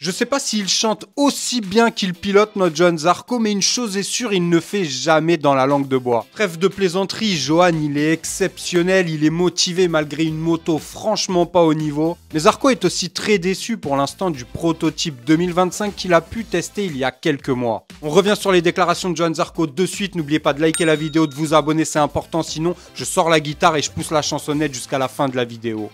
Je sais pas s'il chante aussi bien qu'il pilote notre Johann Zarco, mais une chose est sûre, il ne fait jamais dans la langue de bois. Trêve de plaisanterie, Johann il est exceptionnel, il est motivé malgré une moto franchement pas au niveau. Mais Zarco est aussi très déçu pour l'instant du prototype 2025 qu'il a pu tester il y a quelques mois. On revient sur les déclarations de Johann Zarco de suite, n'oubliez pas de liker la vidéo, de vous abonner, c'est important, sinon je sors la guitare et je pousse la chansonnette jusqu'à la fin de la vidéo.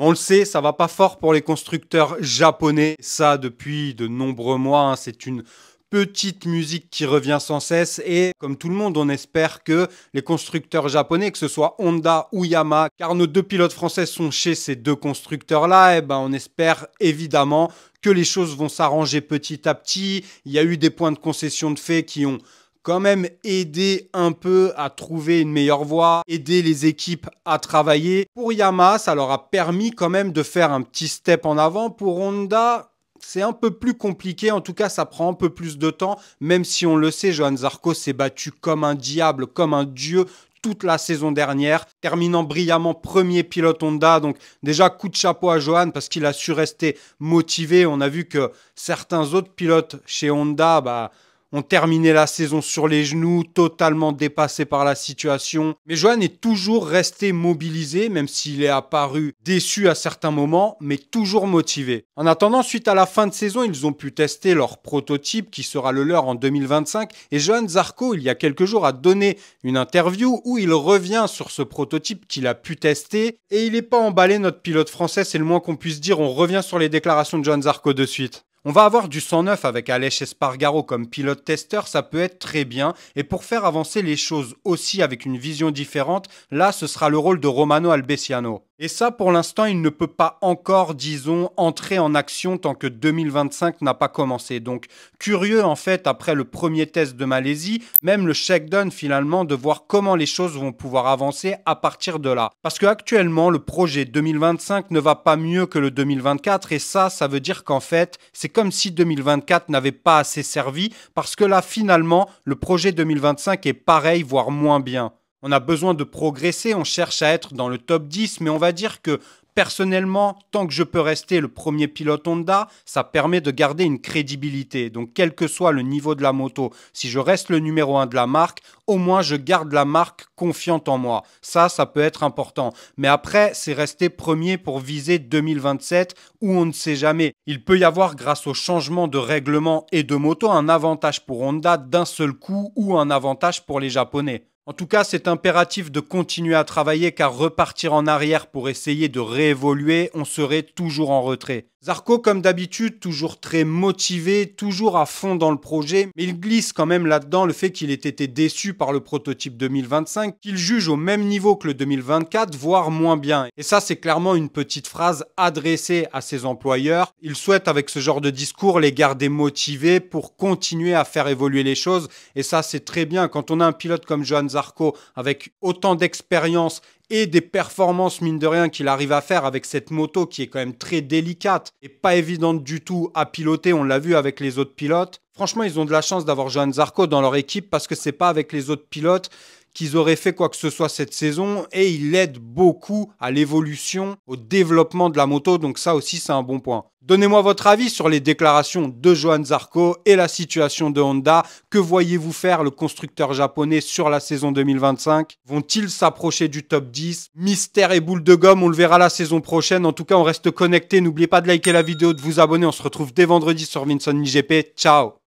On le sait, ça va pas fort pour les constructeurs japonais. Ça, depuis de nombreux mois, c'est une petite musique qui revient sans cesse. Et comme tout le monde, on espère que les constructeurs japonais, que ce soit Honda ou Yamaha, car nos deux pilotes français sont chez ces deux constructeurs-là, on espère évidemment que les choses vont s'arranger petit à petit. Il y a eu des points de concession de fait qui ont quand même aider un peu à trouver une meilleure voie, aider les équipes à travailler. Pour Yamaha, ça leur a permis quand même de faire un petit step en avant. Pour Honda, c'est un peu plus compliqué, en tout cas ça prend un peu plus de temps, même si on le sait, Johann Zarco s'est battu comme un diable, comme un dieu toute la saison dernière, terminant brillamment premier pilote Honda. Donc déjà coup de chapeau à Johann parce qu'il a su rester motivé. On a vu que certains autres pilotes chez Honda, ont terminé la saison sur les genoux, totalement dépassés par la situation. Mais Johann est toujours resté mobilisé, même s'il est apparu déçu à certains moments, mais toujours motivé. En attendant, suite à la fin de saison, ils ont pu tester leur prototype qui sera le leur en 2025. Et Johann Zarco, il y a quelques jours, a donné une interview où il revient sur ce prototype qu'il a pu tester. Et il n'est pas emballé, notre pilote français, c'est le moins qu'on puisse dire. On revient sur les déclarations de Johann Zarco de suite. On va avoir du 109 avec Aleix Espargaro comme pilote-testeur, ça peut être très bien. Et pour faire avancer les choses aussi avec une vision différente, là, ce sera le rôle de Romano Albesiano. Et ça, pour l'instant, il ne peut pas encore, disons, entrer en action tant que 2025 n'a pas commencé. Donc, curieux, en fait, après le premier test de Malaisie, même le shakedown, finalement, de voir comment les choses vont pouvoir avancer à partir de là. Parce qu'actuellement, le projet 2025 ne va pas mieux que le 2024. Et ça veut dire qu'en fait, c'est comme si 2024 n'avait pas assez servi. Parce que là, finalement, le projet 2025 est pareil, voire moins bien. On a besoin de progresser, on cherche à être dans le top 10, mais on va dire que personnellement, tant que je peux rester le premier pilote Honda, ça permet de garder une crédibilité. Donc quel que soit le niveau de la moto, si je reste le numéro 1 de la marque, au moins je garde la marque confiante en moi. Ça peut être important. Mais après, c'est rester premier pour viser 2027 où on ne sait jamais. Il peut y avoir, grâce au changement de règlement et de moto, un avantage pour Honda d'un seul coup ou un avantage pour les Japonais. En tout cas, c'est impératif de continuer à travailler car repartir en arrière pour essayer de réévoluer, on serait toujours en retrait. Zarco, comme d'habitude, toujours très motivé, toujours à fond dans le projet, mais il glisse quand même là-dedans le fait qu'il ait été déçu par le prototype 2025, qu'il juge au même niveau que le 2024, voire moins bien. Et ça, c'est clairement une petite phrase adressée à ses employeurs. Il souhaite, avec ce genre de discours, les garder motivés pour continuer à faire évoluer les choses. Et ça, c'est très bien. Quand on a un pilote comme Johann Zarco, avec autant d'expérience et des performances, mine de rien, qu'il arrive à faire avec cette moto qui est quand même très délicate et pas évidente du tout à piloter, on l'a vu avec les autres pilotes. Franchement, ils ont de la chance d'avoir Johann Zarco dans leur équipe parce que c'est pas avec les autres pilotes qu'ils auraient fait quoi que ce soit cette saison et il aide beaucoup à l'évolution, au développement de la moto, donc ça aussi c'est un bon point. Donnez-moi votre avis sur les déclarations de Johann Zarco et la situation de Honda. Que voyez-vous faire le constructeur japonais sur la saison 2025? Vont-ils s'approcher du top 10? Mystère et boule de gomme, on le verra la saison prochaine. En tout cas, on reste connecté. N'oubliez pas de liker la vidéo, de vous abonner. On se retrouve dès vendredi sur Vincent MiGP. Ciao!